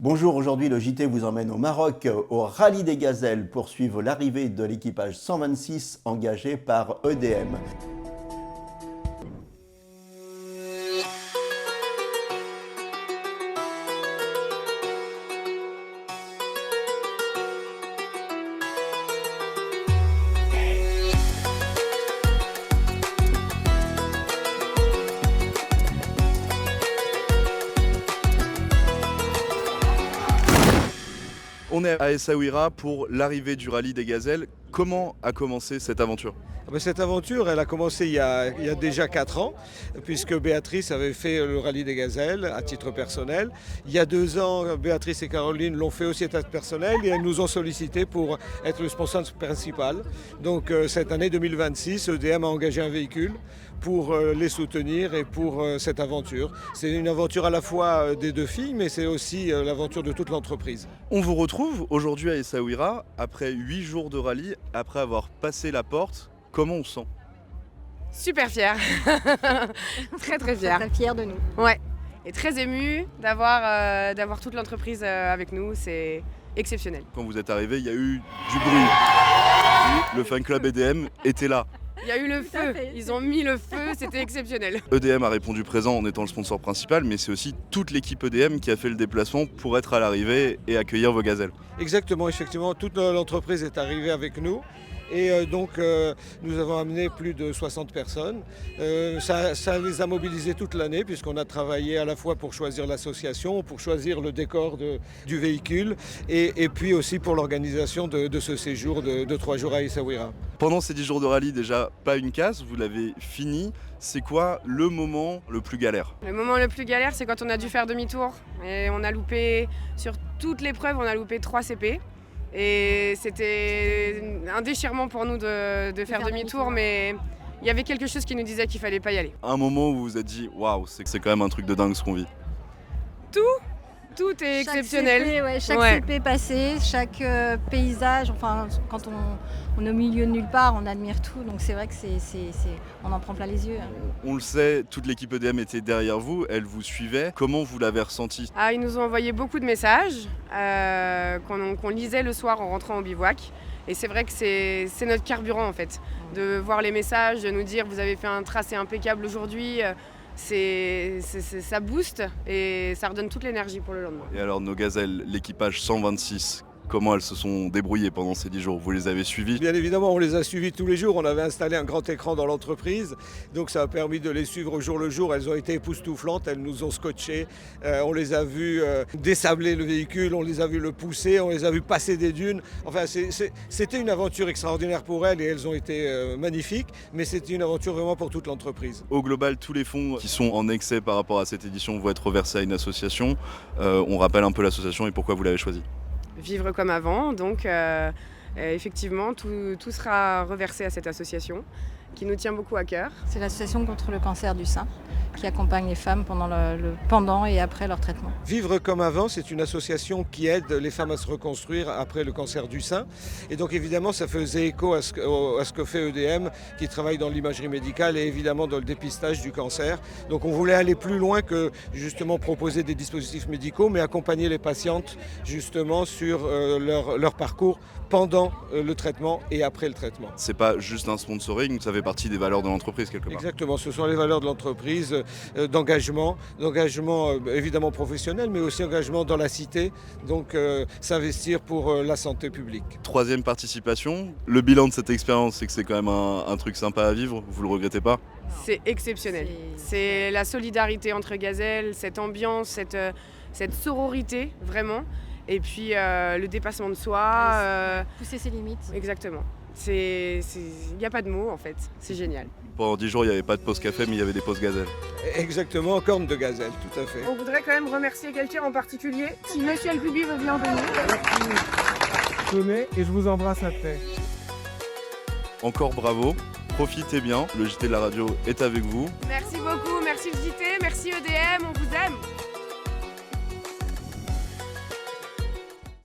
Bonjour, aujourd'hui le JT vous emmène au Maroc au Rallye des Gazelles pour suivre l'arrivée de l'équipage 126 engagé par EDM. On est à Essaouira pour l'arrivée du rallye des Gazelles. Comment a commencé cette aventure ? Cette aventure, elle a commencé il y a déjà 4 ans, puisque Béatrice avait fait le rallye des Gazelles à titre personnel. Il y a 2 ans, Béatrice et Caroline l'ont fait aussi à titre personnel et elles nous ont sollicité pour être le sponsor principal. Donc cette année 2026, EDM a engagé un véhicule pour les soutenir et pour cette aventure. C'est une aventure à la fois des 2 filles, mais c'est aussi l'aventure de toute l'entreprise. On vous retrouve aujourd'hui à Essaouira après 8 jours de rallye, après avoir passé la porte. Comment on se sent ? Super fière, très fière. Très fière de nous. Ouais, et très émue d'avoir toute l'entreprise avec nous, c'est exceptionnel. Quand vous êtes arrivé, il y a eu du bruit. Le fan club EDM était là. Il y a eu le feu, ils ont mis le feu, c'était exceptionnel. EDM a répondu présent en étant le sponsor principal, mais c'est aussi toute l'équipe EDM qui a fait le déplacement pour être à l'arrivée et accueillir vos gazelles. Exactement, effectivement, toute l'entreprise est arrivée avec nous. Et donc nous avons amené plus de 60 personnes. Ça les a mobilisés toute l'année puisqu'on a travaillé à la fois pour choisir l'association, pour choisir le décor du véhicule et puis aussi pour l'organisation de ce séjour de 3 jours à Essaouira. Pendant ces 10 jours de rallye, déjà pas une casse, vous l'avez fini. C'est quoi le moment le plus galère ? Le moment le plus galère, c'est quand on a dû faire demi-tour. Et on a loupé, sur toute l'épreuve, on a loupé 3 CP. Et c'était un déchirement pour nous de faire demi-tour, mais il y avait quelque chose qui nous disait qu'il fallait pas y aller. Un moment où vous vous êtes dit waouh, c'est quand même un truc de dingue ce qu'on vit. Tout est exceptionnel. Chaque CP passé, chaque paysage, enfin quand on est au milieu de nulle part, on admire tout, donc c'est vrai que on en prend plein les yeux. On le sait, toute l'équipe EDM était derrière vous, elle vous suivait. Comment vous l'avez ressenti ? Ils nous ont envoyé beaucoup de messages qu'on lisait le soir en rentrant au bivouac. Et c'est vrai que c'est notre carburant en fait, de voir les messages, de nous dire vous avez fait un tracé impeccable aujourd'hui. Ça booste et ça redonne toute l'énergie pour le lendemain. Et alors nos gazelles, l'équipage 126, comment elles se sont débrouillées pendant ces 10 jours ? Vous les avez suivies ? Bien évidemment, on les a suivis tous les jours. On avait installé un grand écran dans l'entreprise. Donc ça a permis de les suivre au jour le jour. Elles ont été époustouflantes, elles nous ont scotchés. On les a vues désabler le véhicule, on les a vues le pousser, on les a vues passer des dunes. Enfin, c'était une aventure extraordinaire pour elles et elles ont été magnifiques. Mais c'était une aventure vraiment pour toute l'entreprise. Au global, tous les fonds qui sont en excès par rapport à cette édition vont être reversés à une association. On rappelle un peu l'association et pourquoi vous l'avez choisie. Vivre comme avant, donc effectivement tout sera reversé à cette association qui nous tient beaucoup à cœur. C'est l'association contre le cancer du sein qui accompagne les femmes pendant et après leur traitement. Vivre comme avant, c'est une association qui aide les femmes à se reconstruire après le cancer du sein. Et donc évidemment, ça faisait écho à ce que fait EDM, qui travaille dans l'imagerie médicale et évidemment dans le dépistage du cancer. Donc on voulait aller plus loin que justement proposer des dispositifs médicaux, mais accompagner les patientes justement sur leur parcours pendant le traitement et après le traitement. C'est pas juste un sponsoring, ça fait partie des valeurs de l'entreprise quelque part. Exactement, ce sont les valeurs de l'entreprise, d'engagement évidemment professionnel, mais aussi engagement dans la cité, donc s'investir pour la santé publique. 3e participation, le bilan de cette expérience, c'est que c'est quand même un truc sympa à vivre, vous le regrettez pas ? C'est exceptionnel. C'est la solidarité entre gazelles, cette ambiance, cette sororité vraiment. Et puis le dépassement de soi. Pousser ses limites. Exactement. Il n'y a pas de mots en fait, c'est génial. Pendant 10 jours, il n'y avait pas de pause café, mais il y avait des pauses gazelles. Exactement, corne de gazelle, tout à fait. On voudrait quand même remercier quelqu'un en particulier. Si Monsieur El Bubi veut bien venir. Je tenais et je vous embrasse à terre. Encore bravo, profitez bien, le JT de la radio est avec vous. Merci beaucoup, merci le JT, merci EDM, on vous aime.